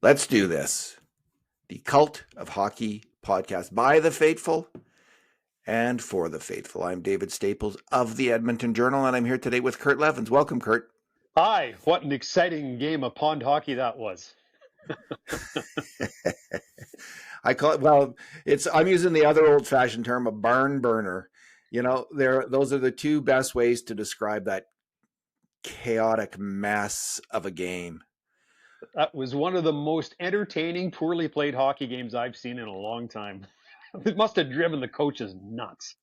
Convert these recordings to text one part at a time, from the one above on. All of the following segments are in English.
Let's do this. The Cult of Hockey podcast by the faithful and for the faithful. I'm David Staples of the Edmonton Journal, and I'm here today with Kurt Leavins. Welcome, Kurt. Hi, what an exciting game of pond hockey that was. I call it, well, I'm using the other old-fashioned term, a barn burner. You know, those are the two best ways to describe that chaotic mess of a game. That was one of the most entertaining, poorly played hockey games I've seen in a long time. It must have driven the coaches nuts.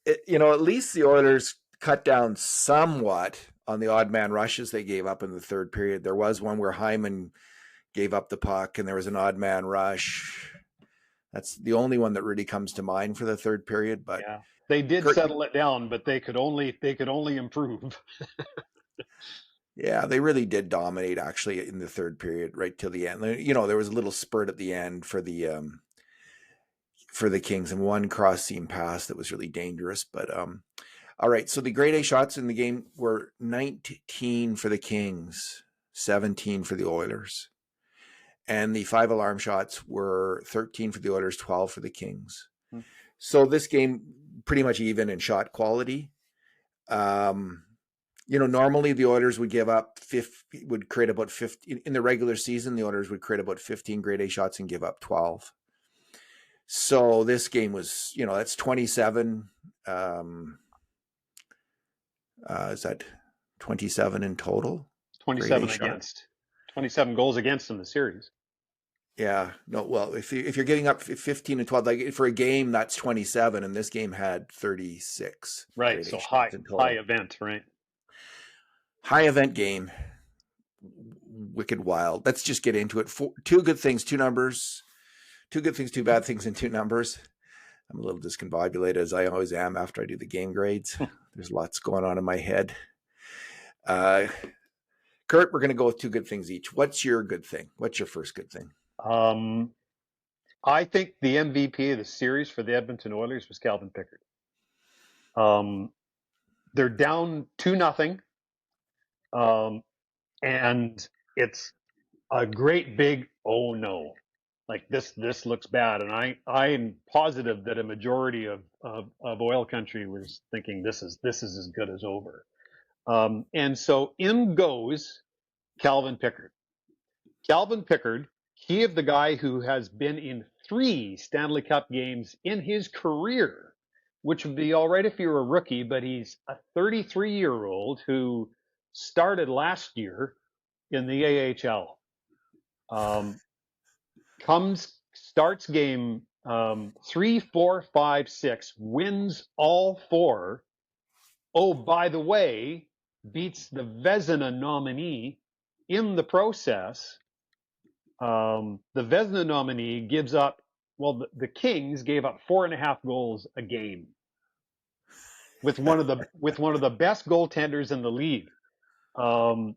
At least the Oilers cut down somewhat on the odd man rushes they gave up in the third period. There was one where Hyman gave up the puck and there was an odd man rush. That's the only one that really comes to mind for the third period. But yeah, they did settle it down, but they could only improve. Yeah, they really did dominate actually in the third period right till the end. You know, there was a little spurt at the end for the Kings and one cross seam pass that was really dangerous. But all right, so the grade A shots in the game were 19 for the Kings, 17 for the Oilers. And the 5 alarm shots were 13 for the Oilers, 12 for the Kings. So this game pretty much even in shot quality. Normally the Oilers would create about 50 in the regular season. The Oilers would create about 15 grade A shots and give up 12. So this game was, that's 27. Is that 27 in total? 27 against. 27 goals against in the series. Yeah. No, well, if you're getting up 15 and 12, like for a game, that's 27, and this game had 36. Right. So high event, right? High event game. Wicked wild. Let's just get into it. Two good things, two numbers. Two good things, two bad things, and two numbers. I'm a little discombobulated, as I always am after I do the game grades. There's lots going on in my head. Kurt, we're going to go with two good things each. What's your good thing? What's your first good thing? I think the MVP of the series for the Edmonton Oilers was Calvin Pickard. They're down 2-0. And it's a great big, oh no, like this looks bad. And I'm positive that a majority of oil country was thinking this is as good as over. And so in goes Calvin Pickard. Calvin Pickard, he of the guy who has been in 3 Stanley Cup games in his career, which would be all right if you're a rookie, but he's a 33-year-old who started last year in the AHL. Starts game 3, 4, 5, 6, wins all 4. Oh, by the way, beats the Vezina nominee in the process. The Vezina nominee gives up, the Kings gave up 4.5 goals a game with one of the best goaltenders in the league. So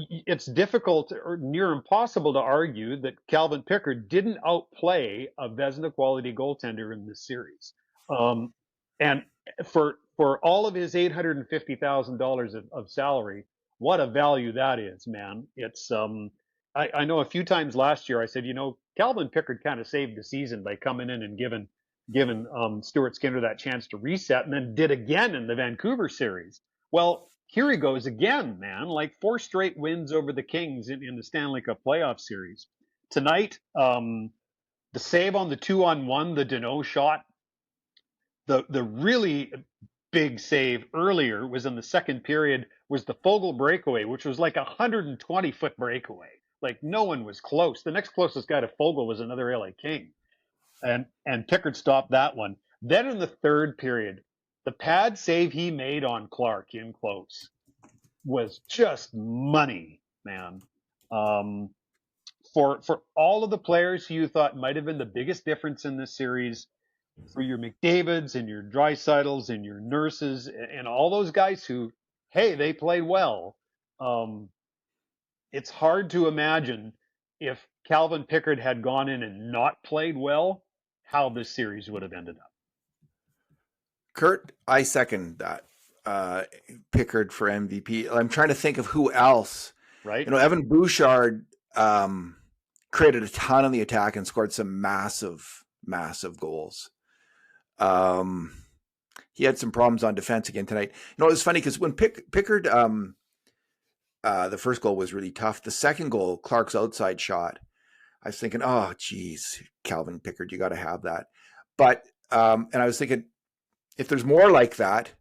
it's difficult or near impossible to argue that Calvin Pickard didn't outplay a Vezina quality goaltender in this series. And for all of his $850,000 of salary, what a value that is, man. It's I know a few times last year I said, Calvin Pickard kind of saved the season by coming in and giving Stuart Skinner that chance to reset, and then did again in the Vancouver series. Well, here he goes again, man, like 4 straight wins over the Kings in the Stanley Cup playoff series. Tonight, the save on the 2-on-1, the Danault shot, the really big save earlier was in the second period, was the Foegele breakaway, which was like a 120-foot breakaway. Like no one was close. The next closest guy to Foegele was another LA King. And Pickard stopped that one. Then in the third period, the pad save he made on Clark in close was just money, man. For all of the players who you thought might have been the biggest difference in this series, for your McDavids and your Dreisaitl's and your Nurses and all those guys who, hey, they played well. It's hard to imagine if Calvin Pickard had gone in and not played well, how this series would have ended up. Kurt, I second that. Pickard for MVP. I'm trying to think of who else. Right. Evan Bouchard created a ton on the attack and scored some massive goals. He had some problems on defense again tonight. It was funny because when Pickard, the first goal was really tough. The second goal, Clark's outside shot, I was thinking, oh, geez, Calvin Pickard, you got to have that. But, and I was thinking, if there's more like that,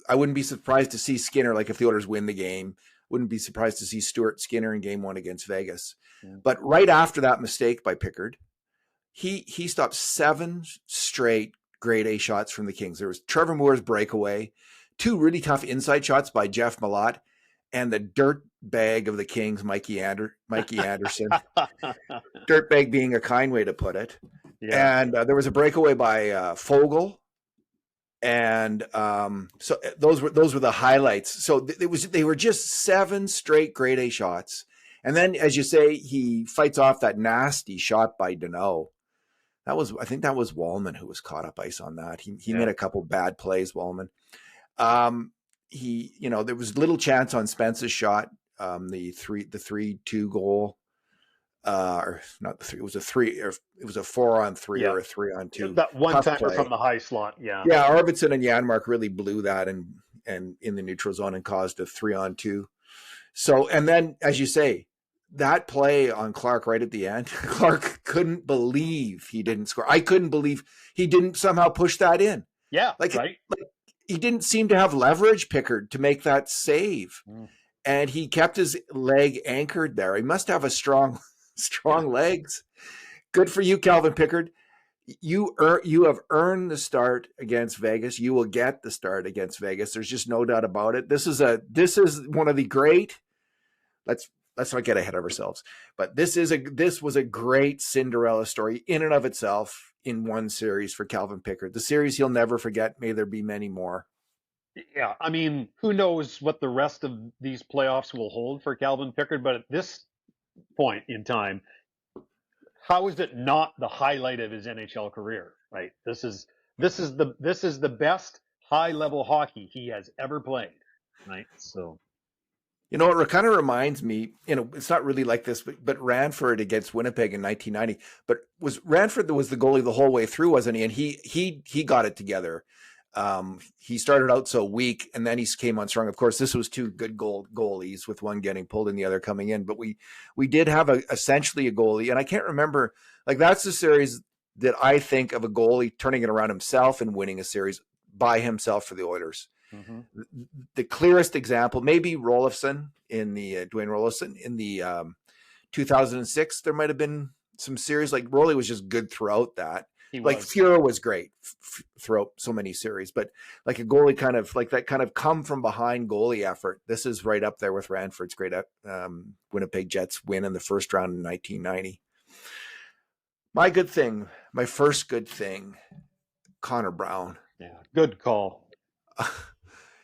I wouldn't be surprised to see Skinner, like if the Oilers win the game, wouldn't be surprised to see Stuart Skinner in game 1 against Vegas. Yeah. But right after that mistake by Pickard, he stopped 7 straight grade A shots from the Kings. There was Trevor Moore's breakaway, 2 really tough inside shots by Jeff Malott, and the dirt bag of the Kings, Mikey Anderson. Dirt bag being a kind way to put it. Yeah. And there was a breakaway by Fogle. And so those were the highlights. So they were just 7 straight grade A shots. And then, as you say, he fights off that nasty shot by Darnell. I think that was Wallman who was caught up ice on that. He made a couple bad plays, Wallman. There was little chance on Spence's shot, the 3-2 goal. Or not the 3, it was a 3, or it was a 4-on-3 or a 3-on-2. That one timer from the high slot, yeah. Yeah, Arvidsson and Janmark really blew that and in the neutral zone and caused a 3-on-2. So, and then, as you say, that play on Clark right at the end, Clark couldn't believe he didn't score. I couldn't believe he didn't somehow push that in. Yeah, right. He didn't seem to have leverage, Pickard, to make that save. And he kept his leg anchored there. He must have a strong legs. Good for you, Calvin Pickard. You have earned the start against Vegas. You will get the start against Vegas. There's just no doubt about it. This is one of the great. Let's not get ahead of ourselves. But this was a great Cinderella story in and of itself in one series for Calvin Pickard. The series he'll never forget. May there be many more. Yeah, I mean, who knows what the rest of these playoffs will hold for Calvin Pickard? But at this point in time, how is it not the highlight of his NHL career? Right. This is the best high level hockey he has ever played. Right. So. It kind of reminds me, it's not really like this, but Ranford against Winnipeg in 1990. But Ranford was the goalie the whole way through, wasn't he? And he got it together. He started out so weak, and then he came on strong. Of course, this was 2 good goalies, with one getting pulled and the other coming in. But we did have essentially a goalie, and I can't remember. Like, that's the series that I think of a goalie turning it around himself and winning a series by himself for the Oilers. Mm-hmm. The clearest example, maybe Rolofsson Dwayne Rolofsson in the 2006. There might have been some series like Rolly was just good throughout that. Like Fuhrer was great throughout so many series, but like a goalie kind of like that kind of come from behind goalie effort. This is right up there with Ranford's great Winnipeg Jets win in the first round in 1990. My first good thing, Connor Brown. Yeah, good call.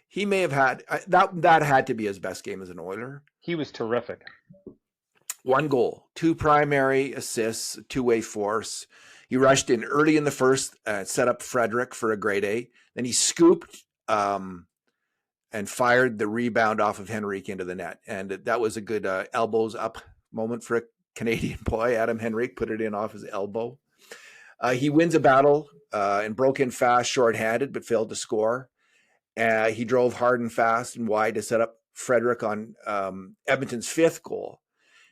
He may have had that had to be his best game as an Oiler. He was terrific. 1 goal, 2 primary assists, 2-way force. He rushed in early in the first, set up Frederick for a grade A. Then he scooped and fired the rebound off of Henrique into the net. And that was a good elbows up moment for a Canadian boy. Adam Henrique put it in off his elbow. He wins a battle and broke in fast, shorthanded, but failed to score. He drove hard and fast and wide to set up Frederick on Edmonton's 5th goal.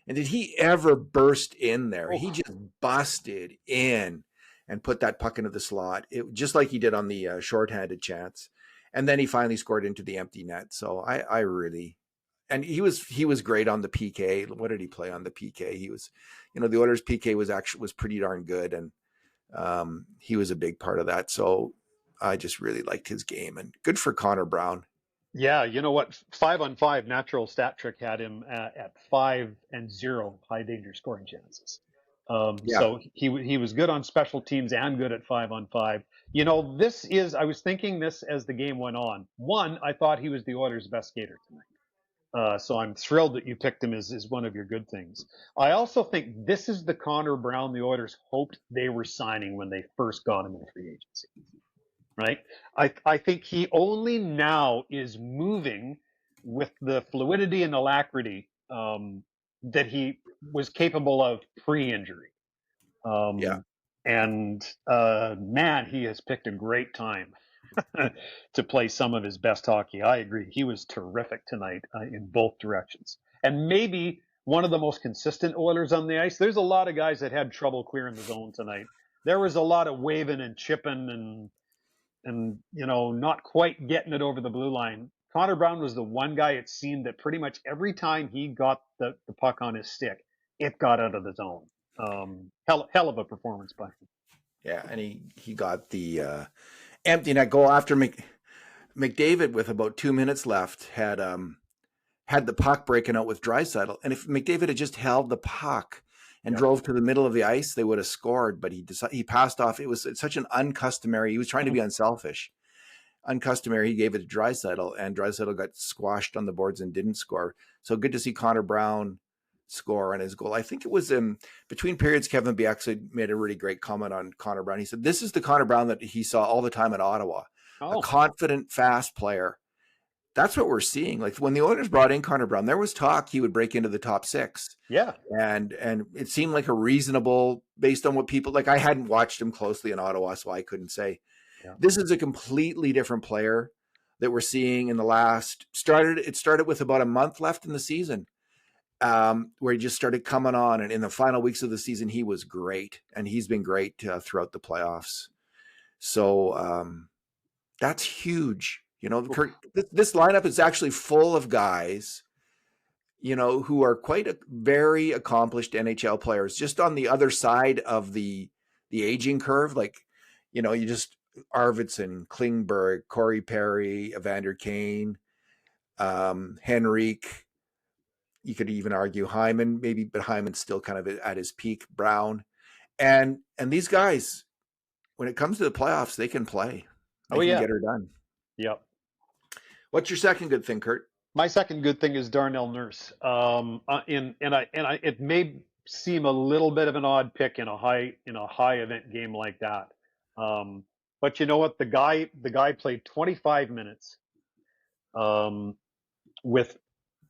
And did he ever burst in there? He just busted in and put that puck into the slot, just like he did on the shorthanded chance. And then he finally scored into the empty net. So I really, and he was great on the PK. What did he play on the PK? He was, the Oilers PK was pretty darn good, and he was a big part of that. So I just really liked his game, and good for Connor Brown. Yeah, you know what? 5-on-5 natural stat trick had him at 5-0 high danger scoring chances. So he was good on special teams and good at 5-on-5. I was thinking this as the game went on. One, I thought he was the Oilers' best skater tonight. So I'm thrilled that you picked him as one of your good things. I also think this is the Connor Brown the Oilers hoped they were signing when they first got him in free agency. Right? I think he only now is moving with the fluidity and alacrity that he was capable of pre-injury. Yeah. And man, he has picked a great time to play some of his best hockey. I agree. He was terrific tonight in both directions. And maybe one of the most consistent Oilers on the ice. There's a lot of guys that had trouble clearing the zone tonight. There was a lot of waving and chipping and not quite getting it over the blue line. Connor Brown was the one guy, it seemed, that pretty much every time he got the puck on his stick, it got out of the zone. Hell of a performance by him. Yeah, and he got the empty net goal after McDavid, with about 2 minutes left, had the puck breaking out with Draisaitl, and if McDavid had just held the puck and drove to the middle of the ice, they would have scored. But he passed off. It was such an uncustomary. He was trying to be unselfish. Uncustomary. He gave it to Draisaitl, and Draisaitl got squashed on the boards and didn't score. So good to see Connor Brown score on his goal. I think it was between periods. Kevin B actually made a really great comment on Connor Brown. He said, "This is the Connor Brown that he saw all the time in Ottawa, a confident, fast player." That's what we're seeing. Like when the Oilers brought in Connor Brown, there was talk he would break into the top 6. Yeah. And it seemed like a reasonable, based on what people, like I hadn't watched him closely in Ottawa, so I couldn't say. Yeah. This is a completely different player that we're seeing in the last, it started with about a month left in the season, where he just started coming on. And in the final weeks of the season, he was great. And he's been great throughout the playoffs. So that's huge. This lineup is actually full of guys, who are very accomplished NHL players. Just on the other side of the aging curve, like, you just Arvidsson, Klingberg, Corey Perry, Evander Kane, Henrique. You could even argue Hyman, maybe, but Hyman's still kind of at his peak. Brown, and these guys, when it comes to the playoffs, they can play. They can get her done. Yep. What's your second good thing, Kurt? My second good thing is Darnell Nurse. It may seem a little bit of an odd pick in a high event game like that. But you know what? The guy played 25 minutes. With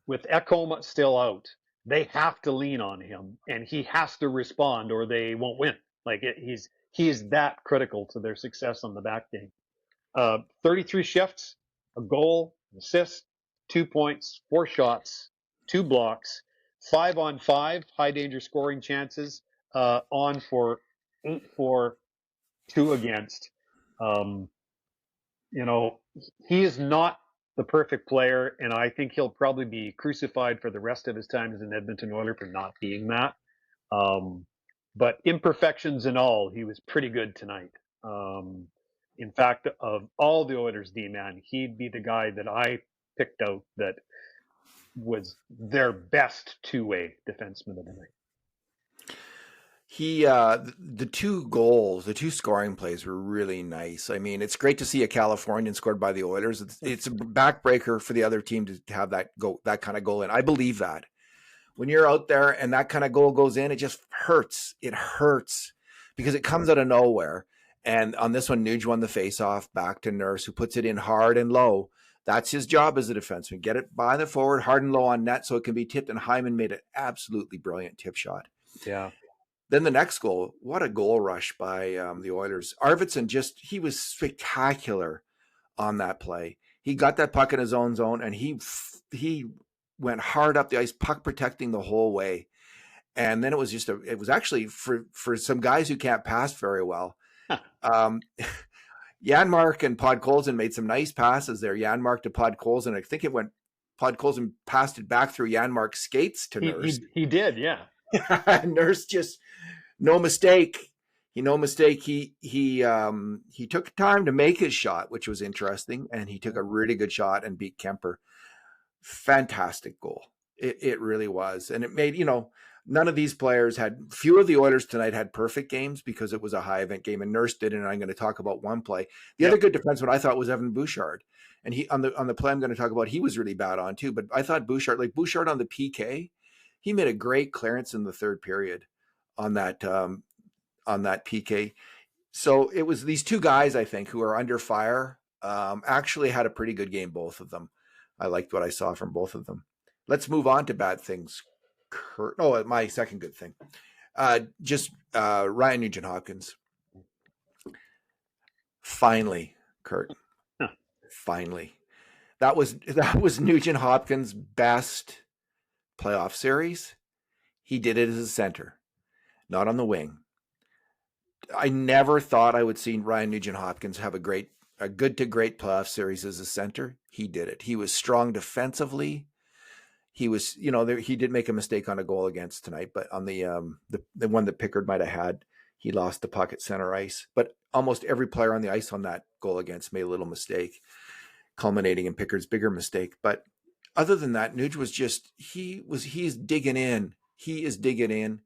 Ekholm still out, they have to lean on him, and he has to respond, or they won't win. He is that critical to their success on the back game. 33 shifts, a goal, an assist, 2 points, 4 shots, 2 blocks, 5-on-5 high danger scoring chances, on for 8 for, 2 against. He is not the perfect player, and I think he'll probably be crucified for the rest of his time as an Edmonton Oiler for not being that. But imperfections and all, he was pretty good tonight. In fact, of all the Oilers D-man, he'd be the guy that I picked out that was their best two-way defenseman of the night. The 2 goals, the 2 scoring plays were really nice. I mean, it's great to see a Californian scored by the Oilers. It's a backbreaker for the other team to have that kind of goal in. I believe that. When you're out there and that kind of goal goes in, it just hurts. It hurts because it comes out of nowhere. And on this one, Nuge won the faceoff back to Nurse, who puts it in hard and low. That's his job as a defenseman. Get it by the forward, hard and low on net so it can be tipped. And Hyman made an absolutely brilliant tip shot. Yeah. Then the next goal, what a goal rush by the Oilers. Arvidsson he was spectacular on that play. He got that puck in his own zone, and he went hard up the ice, puck protecting the whole way. And then it was actually for some guys who can't pass very well. Janmark and Podkolzin made some nice passes there. Janmark to Podkolzin. I think Podkolzin passed it back through Janmark's skates to Nurse. He did, yeah. Nurse just no mistake. He took time to make his shot, which was interesting, and he took a really good shot and beat Kemper. Fantastic goal. It really was, and it made none of these players few of the Oilers tonight had perfect games because it was a high event game, and Nurse did, and I'm going to talk about one play. The other good defenseman I thought was Evan Bouchard, and he on the play I'm going to talk about, he was really bad on too. But I thought Bouchard on the PK. He made a great clearance in the third period on that PK. So it was these 2 guys, I think, who are under fire, actually had a pretty good game, both of them. I liked what I saw from both of them. Let's move on to bad things. Kurt. Oh, my second good thing. Just Ryan Nugent Hopkins. Finally, Kurt. Finally. That was Nugent Hopkins' best playoff series. He did it as a center, not on the wing. I never thought I would see Ryan Nugent Hopkins have a good to great playoff series as a center. He did it. He was strong defensively. He was, he did make a mistake on a goal against tonight, but on the one that Pickard might have had, he lost the puck at center ice. But almost every player on the ice on that goal against made a little mistake, culminating in Pickard's bigger mistake. But other than that, Nuge was just he's digging in. He is digging in,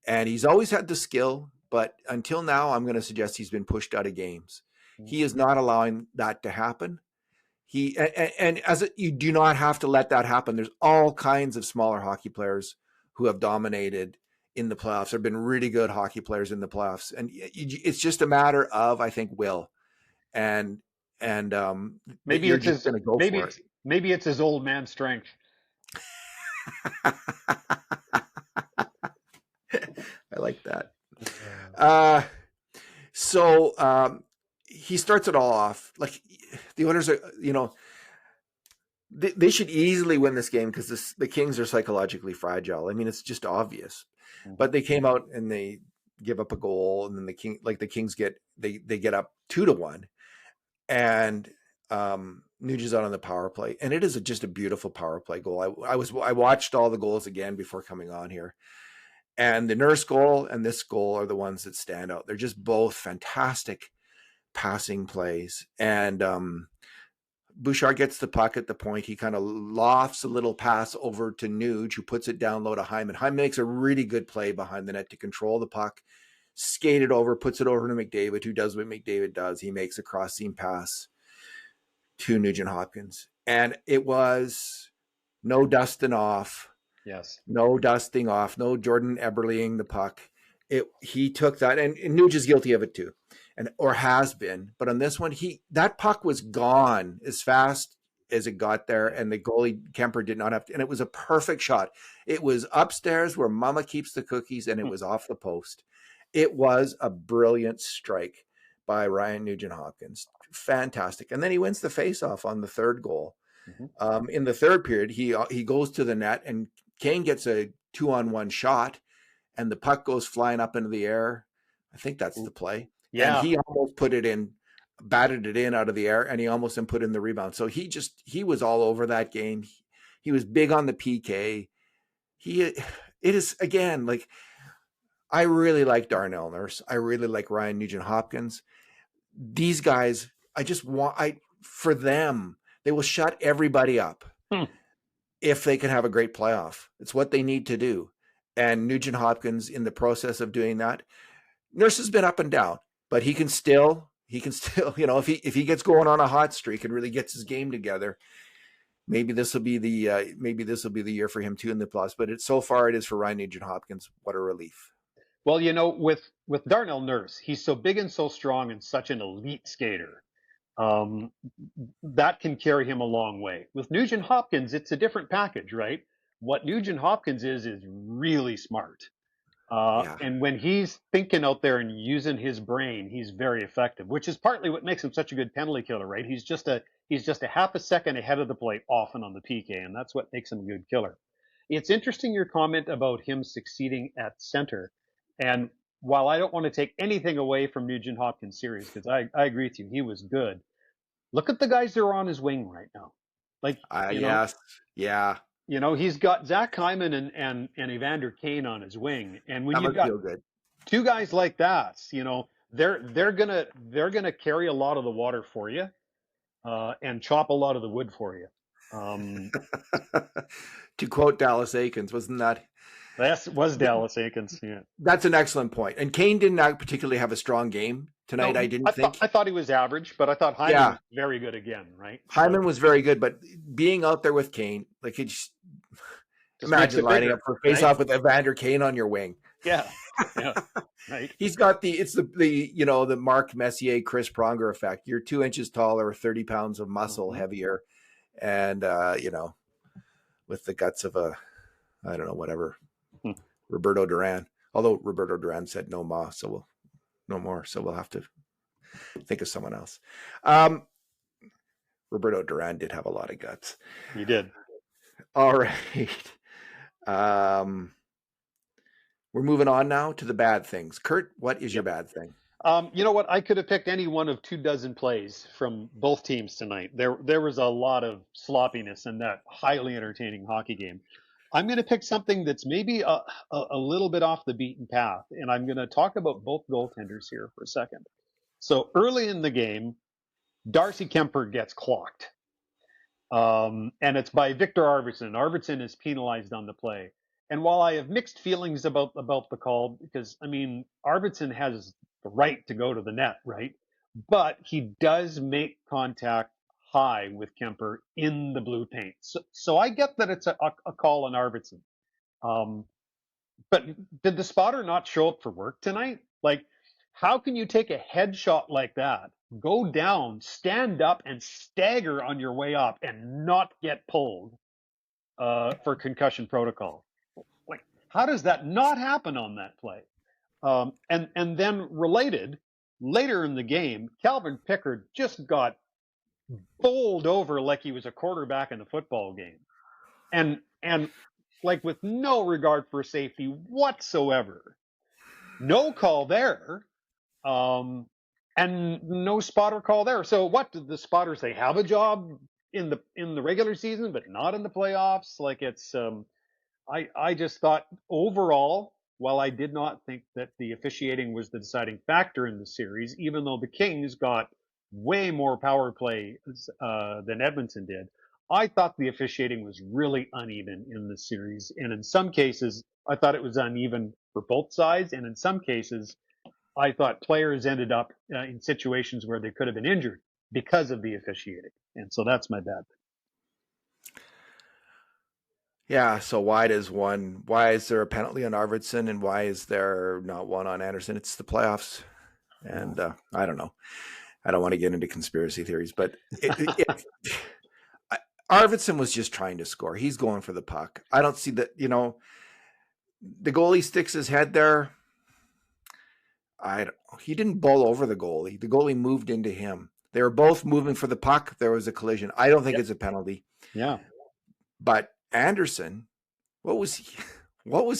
and he's always had the skill. But until now, I'm going to suggest he's been pushed out of games. He is not allowing that to happen. You do not have to let that happen. There's all kinds of smaller hockey players who have dominated in the playoffs. There have been really good hockey players in the playoffs, and it's just a matter of, I think, will. And maybe it's his maybe it's his old man strength. I like that. He starts it all off. Like, the Oilers are, they should easily win this game because the Kings are psychologically fragile. I mean, it's just obvious. But they came out and they give up a goal, and then the Kings get up 2-1, and Nuge out on the power play, and it is just a beautiful power play goal. I watched all the goals again before coming on here. And the Nurse goal and this goal are the ones that stand out. They're just both fantastic passing plays. And Bouchard gets the puck at the point. He kind of lofts a little pass over to Nuge, who puts it down low to Hyman. Hyman makes a really good play behind the net to control the puck, skate it over, puts it over to McDavid, who does what McDavid does. He makes a cross-seam pass to Nugent Hopkins. And it was no dusting off. Yes. No dusting off, no Jordan Eberleing the puck. He took that, and Nuge is guilty of it too, or has been. But on this one, that puck was gone as fast as it got there, and the goalie Kemper did not have to. And it was a perfect shot. It was upstairs where Mama keeps the cookies, and it was off the post. It was a brilliant strike by Ryan Nugent Hopkins. Fantastic. And then he wins the faceoff on the third goal. Mm-hmm. In the third period, he goes to the net, and Kane gets a 2-on-1 shot, and the puck goes flying up into the air. I think that's the play. Yeah. And he almost batted it in out of the air, and he almost put in the rebound. So he was all over that game. He was big on the PK. It is, again, like, I really like Darnell Nurse. I really like Ryan Nugent Hopkins. These guys, for them, they will shut everybody up. If they can have a great playoff. It's what they need to do. And Nugent Hopkins, in the process of doing that, Nurse has been up and down, but he can still, if he gets going on a hot streak and really gets his game together, maybe this will be the year for him too in the playoffs. But so far it is for Ryan Nugent Hopkins. What a relief. Well, with Darnell Nurse, he's so big and so strong and such an elite skater. That can carry him a long way. With Nugent Hopkins, it's a different package, right? What Nugent Hopkins is really smart. And when he's thinking out there and using his brain, he's very effective, which is partly what makes him such a good penalty killer, right? He's just a half a second ahead of the plate often on the PK, and that's what makes him a good killer. It's interesting your comment about him succeeding at center. And while I don't want to take anything away from Nugent Hopkins' series, because I agree with you, he was good. Look at the guys that are on his wing right now. Like, yes, yeah. He's got Zach Hyman and Evander Kane on his wing, and when you've got two guys like that, they're gonna carry a lot of the water for you, and chop a lot of the wood for you. To quote Dallas Aikens, wasn't that? That was Dallas Aikens. Yeah, that's an excellent point. And Kane did not particularly have a strong game tonight. No, I thought he was average, but I thought Hyman was very good again. Right? Hyman was very good, but being out there with Kane, like, just imagine lining up for face-off with Evander Kane on your wing. Yeah, right. He's got the Mark Messier, Chris Pronger effect. You're 2 inches taller, 30 pounds of muscle heavier, and with the guts of a, I don't know, whatever, Roberto Duran. Although Roberto Duran said no more, no more. So we'll have to think of someone else. Roberto Duran did have a lot of guts. He did. All right. We're moving on now to the bad things. Kurt, what is your bad thing? You know what? I could have picked any one of 24 plays from both teams tonight. There was a lot of sloppiness in that highly entertaining hockey game. I'm going to pick something that's maybe a little bit off the beaten path, and I'm going to talk about both goaltenders here for a second. So early in the game, Darcy Kuemper gets clocked, and it's by Victor Arvidsson. Arvidsson is penalized on the play. And while I have mixed feelings about the call, because I mean Arvidsson has the right to go to the net, right? But he does make contact high with Kuemper in the blue paint. So I get that it's a call on Arvidsson. But did the spotter not show up for work tonight? Like, how can you take a headshot like that, go down, stand up, and stagger on your way up and not get pulled for concussion protocol? Like, how does that not happen on that play? And then related, later in the game, Calvin Pickard just got bowled over like he was a quarterback in a football game. And like with no regard for safety whatsoever. No call there. And no spotter call there. So what did the spotters, they have a job in the regular season, but not in the playoffs? Like it's I just thought overall, while I did not think that the officiating was the deciding factor in the series, even though the Kings got way more power play than Edmonton did, I thought the officiating was really uneven in the series. And in some cases, I thought it was uneven for both sides. And in some cases, I thought players ended up in situations where they could have been injured because of the officiating. And so that's my bad. Yeah, so why is there a penalty on Arvidsson and why is there not one on Anderson? It's the playoffs. And I don't know. I don't want to get into conspiracy theories, but Arvidsson was just trying to score. He's going for the puck. I don't see that, the goalie sticks his head there. He didn't bowl over the goalie. The goalie moved into him. They were both moving for the puck. There was a collision. I don't think it's a penalty. Yeah. But Anderson, what was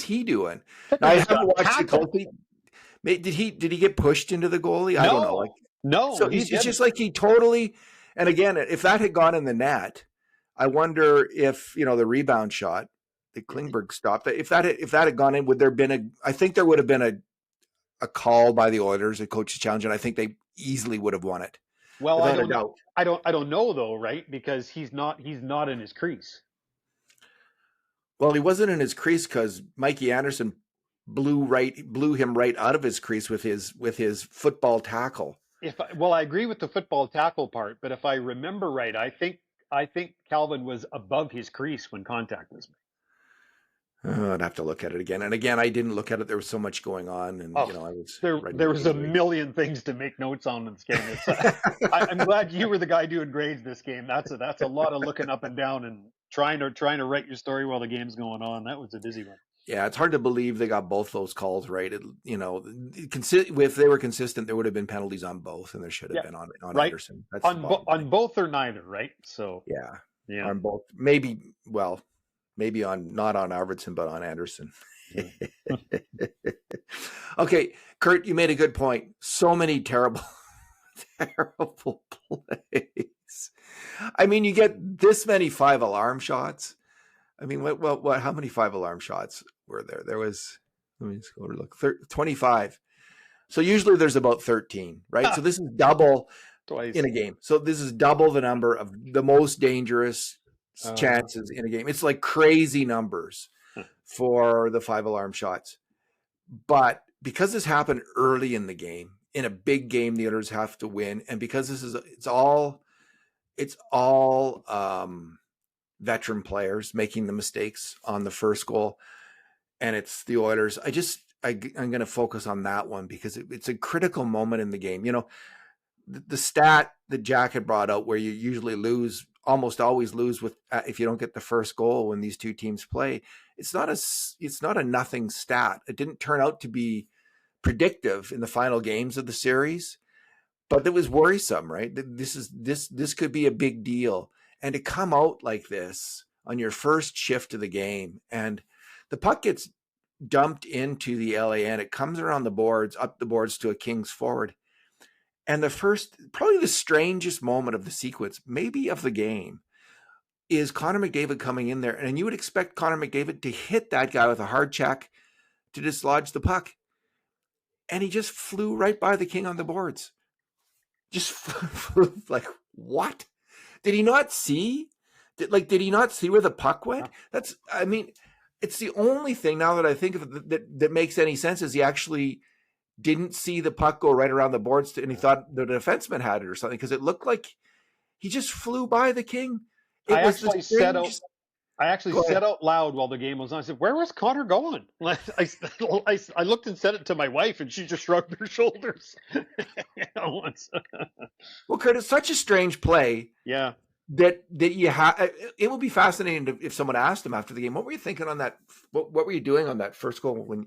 he doing? Now, I haven't watched it closely. Did he get pushed into the goalie? I don't know. No. So it's just like he totally. And again, if that had gone in the net, I wonder if the rebound shot that Klingberg stopped. If that had gone in, would there been I think there would have been a call by the Oilers, a coach's challenge, and I think they easily would have won it. Well, I don't know though, right? Because he's not in his crease. Well, he wasn't in his crease because Mikey Anderson blew him right out of his crease with his football tackle. I agree with the football tackle part, but if I remember right, I think Calvin was above his crease when contact was made. I'd have to look at it again. And again, I didn't look at it. There was so much going on, and I was there was a million things to make notes on in this game. I'm glad you were the guy doing grades this game. That's a lot of looking up and down and trying to write your story while the game's going on. That was a busy one. Yeah, it's hard to believe they got both those calls right. If they were consistent, there would have been penalties on both, and there should have been on right. Anderson. That's on both or neither, right? So yeah, on both. Maybe on not on Arvidsson, but on Anderson. Okay, Kurt, you made a good point. So many terrible plays. I mean, you get this many 5-alarm shots. I mean, what? How many 5-alarm shots were there? There was. Let me just go look. 25. So usually there's about 13, right? So this is double twice in a game. So this is double the number of the most dangerous chances in a game. It's like crazy numbers for the 5-alarm shots. But because this happened early in the game, in a big game, the others have to win, and because it's all veteran players making the mistakes on the first goal, and it's the Oilers. I'm going to focus on that one because it's a critical moment in the game. The stat that Jack had brought out where you usually lose almost always lose with if you don't get the first goal when these two teams play. It's not a nothing stat. It didn't turn out to be predictive in the final games of the series, but it was worrisome, right? This could be a big deal, and to come out like this on your first shift of the game, and the puck gets dumped into the LA end. It comes around the boards, up the boards to a Kings forward. And the first, probably the strangest moment of the sequence, maybe of the game, is Connor McDavid coming in there. And you would expect Connor McDavid to hit that guy with a hard check to dislodge the puck. And he just flew right by the King on the boards. Just flew, like, what? Did he not see? Did he not see where the puck went? It's the only thing now that I think of that makes any sense is he actually didn't see the puck go right around the boards and he thought the defenseman had it or something, because it looked like he just flew by the King. I actually said out loud while the game was on, I said, where was Connor going? I looked and said it to my wife, and she just shrugged her shoulders. Well, Kurt, it's such a strange play. Yeah. That you have. It would be fascinating if someone asked him after the game, what were you thinking on that? What were you doing on that first goal?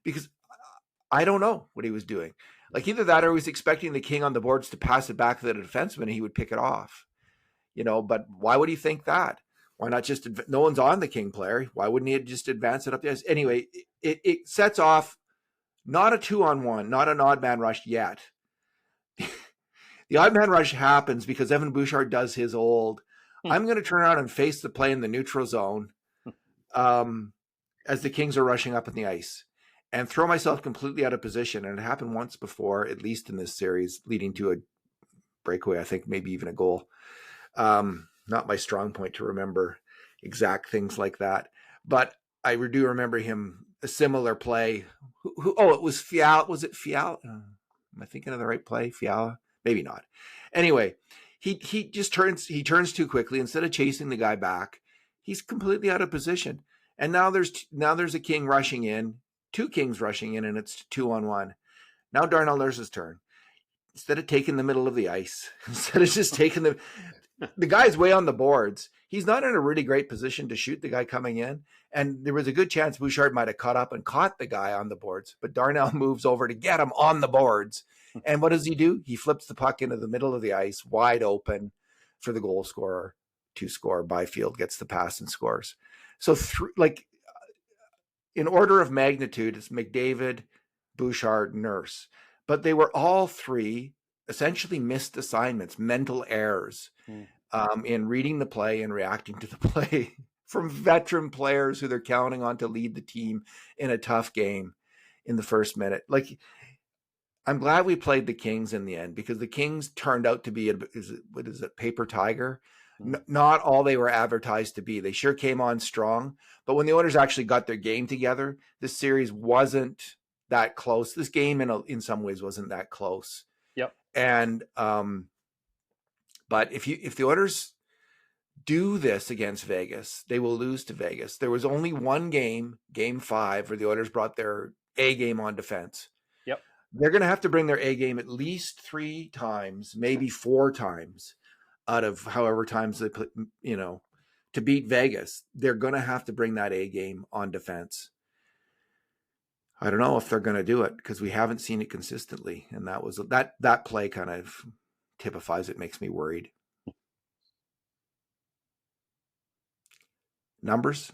Because I don't know what he was doing. Like, either that or he was expecting the King on the boards to pass it back to the defenseman and he would pick it off. But why would he think that? Why not just, no one's on the King player. Why wouldn't he just advance it up the ice? Anyway, it sets off not a 2-on-1, not an odd man rush yet. The odd man rush happens because Evan Bouchard does his old, I'm going to turn around and face the play in the neutral zone as the Kings are rushing up in the ice and throw myself completely out of position. And it happened once before, at least in this series, leading to a breakaway, I think maybe even a goal. Not my strong point to remember exact things like that. But I do remember him, a similar play. It was Fiala. Was it Fiala? Am I thinking of the right play? Fiala? Maybe not. Anyway, he just turns too quickly. Instead of chasing the guy back, he's completely out of position. And now there's a King rushing in, two Kings rushing in, and it's 2-on-1. Now Darnell Nurse's turn. Instead of taking the middle of the ice, instead of just taking the guy's way on the boards, he's not in a really great position to shoot the guy coming in. And there was a good chance Bouchard might have caught up and caught the guy on the boards, but Darnell moves over to get him on the boards. And what does he do? He flips the puck into the middle of the ice, wide open for the goal scorer to score. Byfield gets the pass and scores. So, in order of magnitude, it's McDavid, Bouchard, Nurse. But they were all three essentially missed assignments, mental errors in reading the play and reacting to the play from veteran players who they're counting on to lead the team in a tough game in the first minute. Like, I'm glad we played the Kings in the end, because the Kings turned out to be, what is it, paper tiger? Not all they were advertised to be. They sure came on strong, but when the Oilers actually got their game together, this series wasn't that close. This game in some ways wasn't that close. Yep. And but if the Oilers do this against Vegas, they will lose to Vegas. There was only one game, Game 5, where the Oilers brought their A game on defense. Yep. They're going to have to bring their A game at least 3 times, maybe 4 times out of however times they put, to beat Vegas. They're going to have to bring that A game on defense. I don't know if they're going to do it, because we haven't seen it consistently. And that play kind of typifies it, makes me worried. Numbers?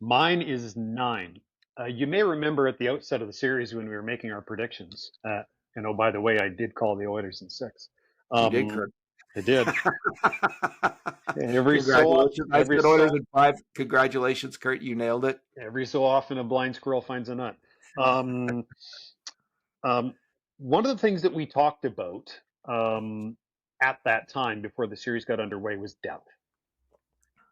Mine is 9. You may remember at the outset of the series when we were making our predictions, and oh, by the way, I did call the Oilers in 6. You did, Kurt. I did. I said Oilers in 5. Congratulations, Kurt. You nailed it. Every so often, a blind squirrel finds a nut. One of the things that we talked about at that time before the series got underway was depth.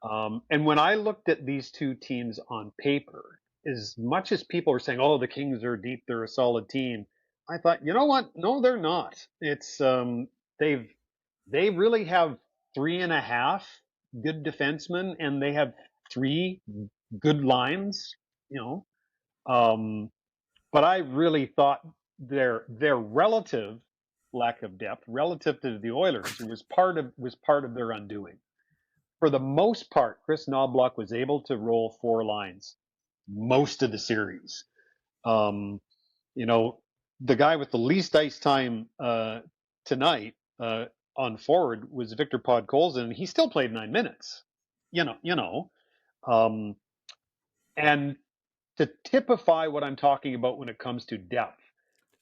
And when I looked at these two teams on paper, as much as people were saying, "Oh, the Kings are deep; they're a solid team," I thought, you know what? No, they're not. It's they really have 3.5 good defensemen, and they have 3 good lines. But I really thought their relative lack of depth relative to the Oilers was part of their undoing. For the most part, Chris Knobloch was able to roll 4 lines most of the series. You know, the guy with the least ice time tonight on forward was Victor Podkolzin, and he still played 9 minutes. Um, and to typify what I'm talking about when it comes to depth,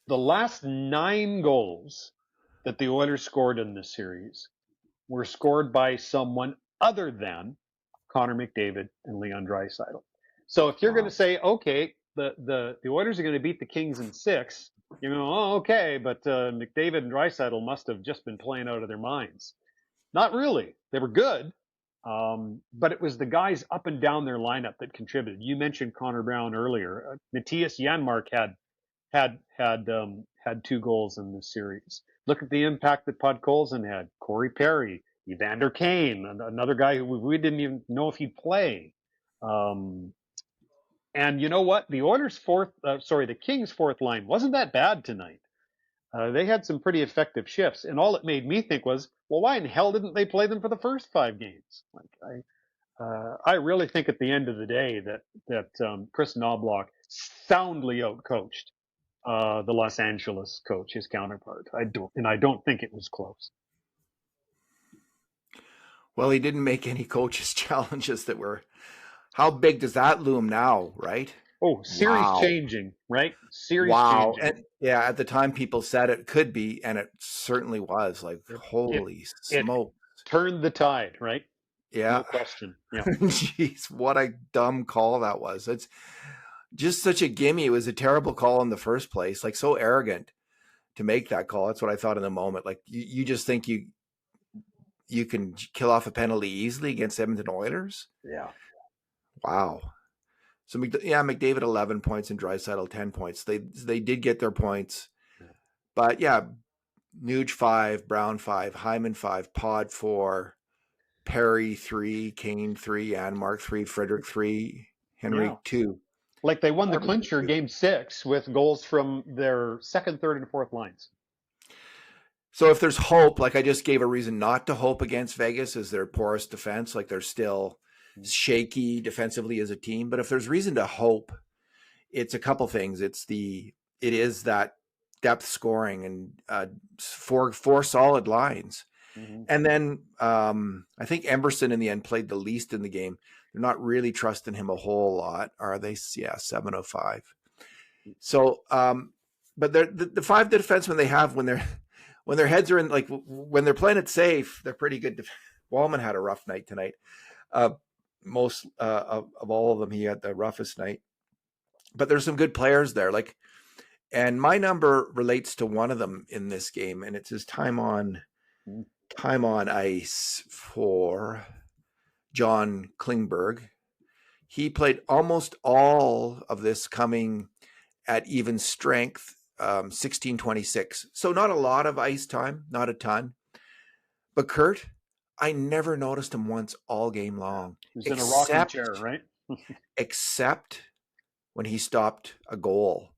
the last 9 goals that the Oilers scored in this series were scored by someone other than Connor McDavid and Leon Draisaitl. So if you're going to Wow. say, okay, the Oilers are going to beat the Kings in 6, you know, oh, okay, but McDavid and Draisaitl must have just been playing out of their minds. Not really. They were good, but it was the guys up and down their lineup that contributed. You mentioned Connor Brown earlier. Matthias Janmark had 2 goals in this series. Look at the impact that Podkolzin had. Corey Perry, Evander Kane, another guy who we didn't even know if he'd play. And you know what? The Kings' fourth line wasn't that bad tonight. They had some pretty effective shifts, and all it made me think was, well, why in hell didn't they play them for the first 5 games? I really think at the end of the day that Chris Knobloch soundly outcoached the Los Angeles coach, his counterpart. I don't think it was close. Well, he didn't make any coaches' challenges that were. How big does that loom now, right? Oh, series Wow. changing, right? Series Wow. changing. And yeah, at the time people said it could be, and it certainly was. Like, holy It smoke. turned the tide, right? Yeah. No question. Yeah. Jeez, what a dumb call that was. It's just such a gimme. It was a terrible call in the first place. Like, so arrogant to make that call. That's what I thought in the moment. Like, you just think you can kill off a penalty easily against Edmonton Oilers? Yeah. Wow. So McDavid 11 points and Draisaitl 10 points. They did get their points, but yeah, Nuge 5, Brown 5, Hyman 5, Pod 4, Perry 3, Kane 3, Janmark 3, Frederick 3, Henry 2. Like they won the clincher game 6 with goals from their second, third, and fourth lines. So if there's hope, like I just gave a reason not to hope against Vegas, is their porous defense. Like they're still shaky defensively as a team. But if there's reason to hope, it's a couple things. It is that depth scoring and four solid lines. Mm-hmm. And then I think Emberson in the end played the least in the game. They're not really trusting him a whole lot, are they? Yeah, 705. So, but the 5 defensemen they have when their heads are in, like when they're playing it safe, they're pretty good. Wallman had a rough night tonight. Most of all of them, he had the roughest night. But there's some good players there. And my number relates to one of them in this game, and it's his time on ice for John Klingberg. He played almost all of this coming at even strength, 16-26. So not a lot of ice time, not a ton. But Kurt, I never noticed him once all game long. He was in a rocking chair, right? Except when he stopped a goal.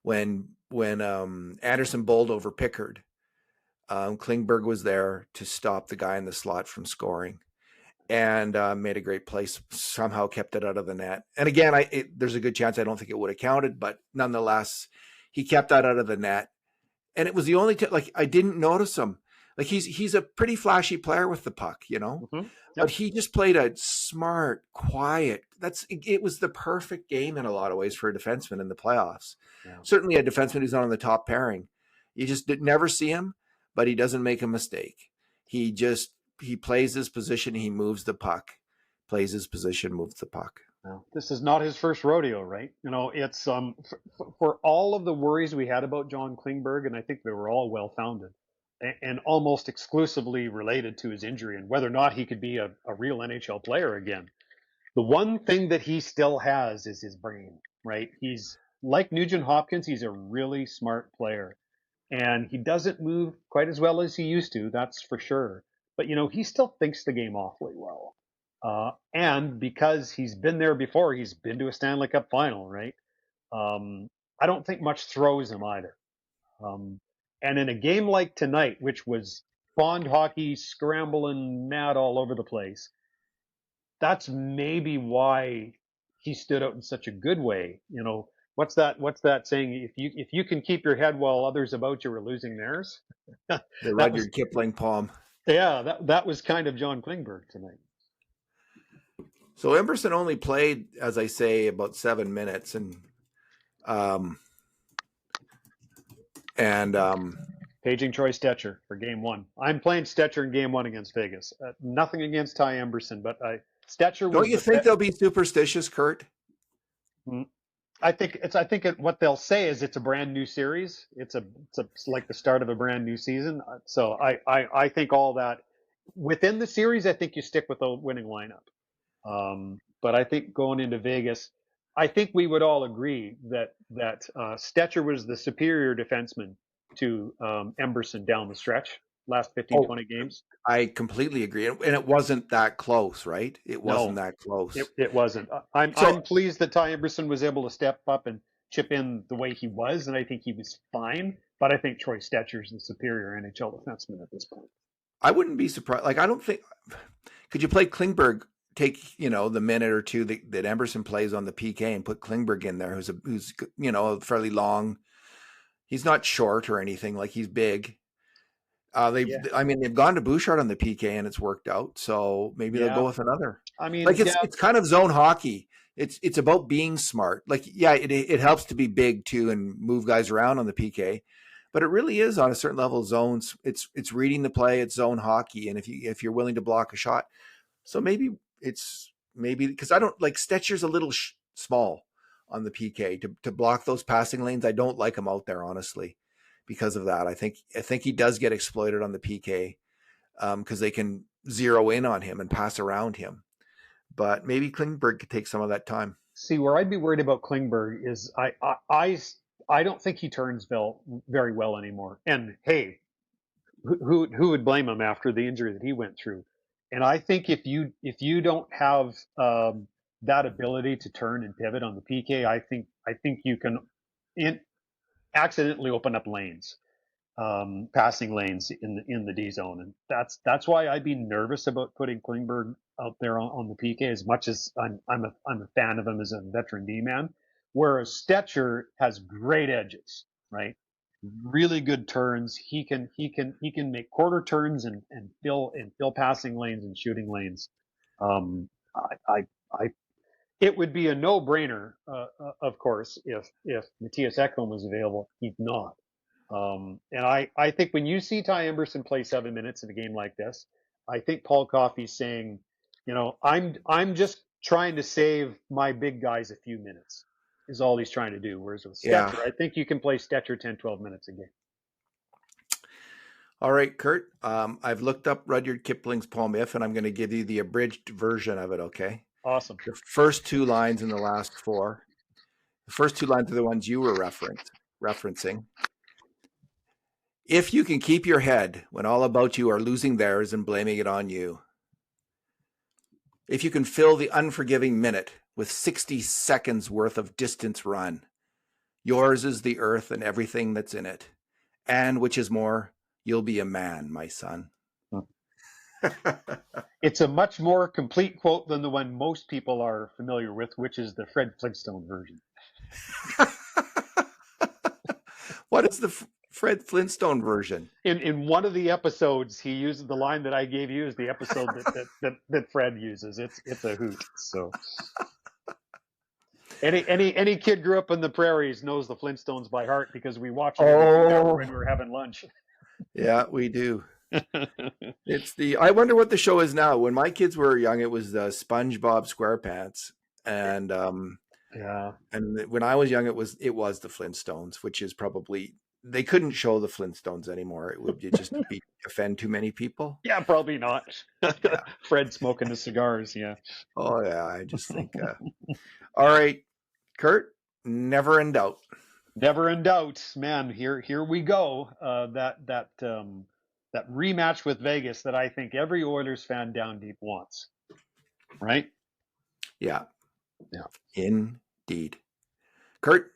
When Anderson bowled over Pickard, Klingberg was there to stop the guy in the slot from scoring, and made a great play. Somehow kept it out of the net. And again, there's a good chance I don't think it would have counted, but nonetheless, he kept that out of the net. And it was the only I didn't notice him. Like he's a pretty flashy player with the puck, you know. Mm-hmm. Yep. But he just played a smart, quiet. It was the perfect game in a lot of ways for a defenseman in the playoffs. Yeah. Certainly a defenseman who's not on the top pairing. You just never see him, but he doesn't make a mistake. He plays his position. He moves the puck. Plays his position, moves the puck. Well, this is not his first rodeo, right? You know, it's for all of the worries we had about John Klingberg, and I think they were all well-founded, and almost exclusively related to his injury and whether or not he could be a real NHL player again. The one thing that he still has is his brain, right? He's like Nugent Hopkins. He's a really smart player, and he doesn't move quite as well as he used to. That's for sure. But, you know, he still thinks the game awfully well. And because he's been there before, he's been to a Stanley Cup final, right? I don't think much throws him either. And in a game like tonight, which was pond hockey, scrambling mad all over the place, that's maybe why he stood out in such a good way. What's that saying? If you can keep your head while others about you are losing theirs. The That was Rudyard Kipling poem. that was kind of John Klingberg tonight. So Emerson only played, as I say, about 7 minutes, and Paging Troy Stetcher for game one. I'm playing Stetcher in game one against Vegas. Nothing against Ty Emberson, but Stetcher was don't you think they'll be superstitious, Kurt? I think what they'll say is it's a brand new series. It's like the start of a brand new season. So I think all that within the series, I think you stick with the winning lineup. But I think going into Vegas, I think we would all agree that Stetcher was the superior defenseman to Emberson down the stretch, last 15, 20 games. I completely agree. And it wasn't that close, right? It wasn't that close. It wasn't. I'm pleased that Ty Emberson was able to step up and chip in the way he was, and I think he was fine. But I think Troy Stetcher's the superior NHL defenseman at this point. I wouldn't be surprised. Like, I don't think – could you play Klingberg, take, the minute or two that Emberson plays on the PK and put Klingberg in there, who's fairly long. He's not short or anything. Like, he's big. They've gone to Bouchard on the PK and it's worked out. So maybe they'll go with another. I mean, like it's kind of zone hockey. It's about being smart. Like, it helps to be big too and move guys around on the PK, but it really is on a certain level of zones. It's reading the play. It's zone hockey, and if you're willing to block a shot, so maybe because I don't like Stetcher's a little small on the PK to block those passing lanes. I don't like him out there, honestly. Because of that, I think he does get exploited on the PK because they can zero in on him and pass around him. But maybe Klingberg could take some of that time. See, where I'd be worried about Klingberg is I don't think he turns very well anymore. And hey, who would blame him after the injury that he went through? And I think if you don't have that ability to turn and pivot on the PK, I think you can accidentally open up lanes, passing lanes in the D zone, and that's why I'd be nervous about putting Klingberg out there on the PK. As much as I'm a fan of him as a veteran D man, whereas Stetcher has great edges, right? Really good turns. He can make quarter turns and fill passing lanes and shooting lanes. It would be a no-brainer, of course, if Matthias Ekholm was available. He's not. And I think when you see Ty Emberson play 7 minutes in a game like this, I think Paul Coffey's saying, I'm just trying to save my big guys a few minutes, is all he's trying to do. Whereas with Stetcher, I think you can play Stetcher 10, 12 minutes a game. All right, Kurt. I've looked up Rudyard Kipling's poem If, and I'm going to give you the abridged version of it, okay? Awesome. The first two lines in the last four. The first two lines are the ones you were referencing. If you can keep your head when all about you are losing theirs and blaming it on you. If you can fill the unforgiving minute with 60 seconds worth of distance run. Yours is the earth and everything that's in it. And which is more, you'll be a man, my son. It's a much more complete quote than the one most people are familiar with, which is the Fred Flintstone version. What is the Fred Flintstone version? In one of the episodes, he uses the line that I gave you is the episode that Fred uses. It's a hoot. So any kid grew up in the prairies knows the Flintstones by heart because we watched them when we were having lunch. Yeah, we do. I wonder what the show is now. When my kids were young, it was SpongeBob SquarePants, and and when I was young, it was the Flintstones, which is probably they couldn't show the Flintstones anymore. It would just offend too many people. Yeah, probably not. Yeah. Fred smoking his cigars. Yeah. Oh yeah, I just think. All right, Kurt. Never in doubt. Never in doubt, man. Here we go. That rematch with Vegas that I think every Oilers fan down deep wants. Right? Yeah. Indeed. Kurt,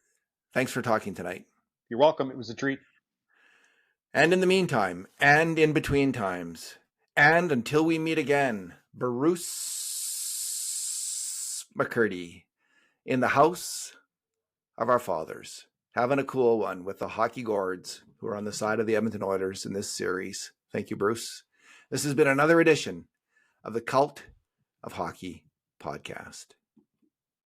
thanks for talking tonight. You're welcome. It was a treat. And in the meantime, and in between times, and until we meet again, Bruce McCurdy in the house of our fathers, having a cool one with the hockey gourds who are on the side of the Edmonton Oilers in this series. Thank you, Bruce. This has been another edition of the Cult of Hockey podcast.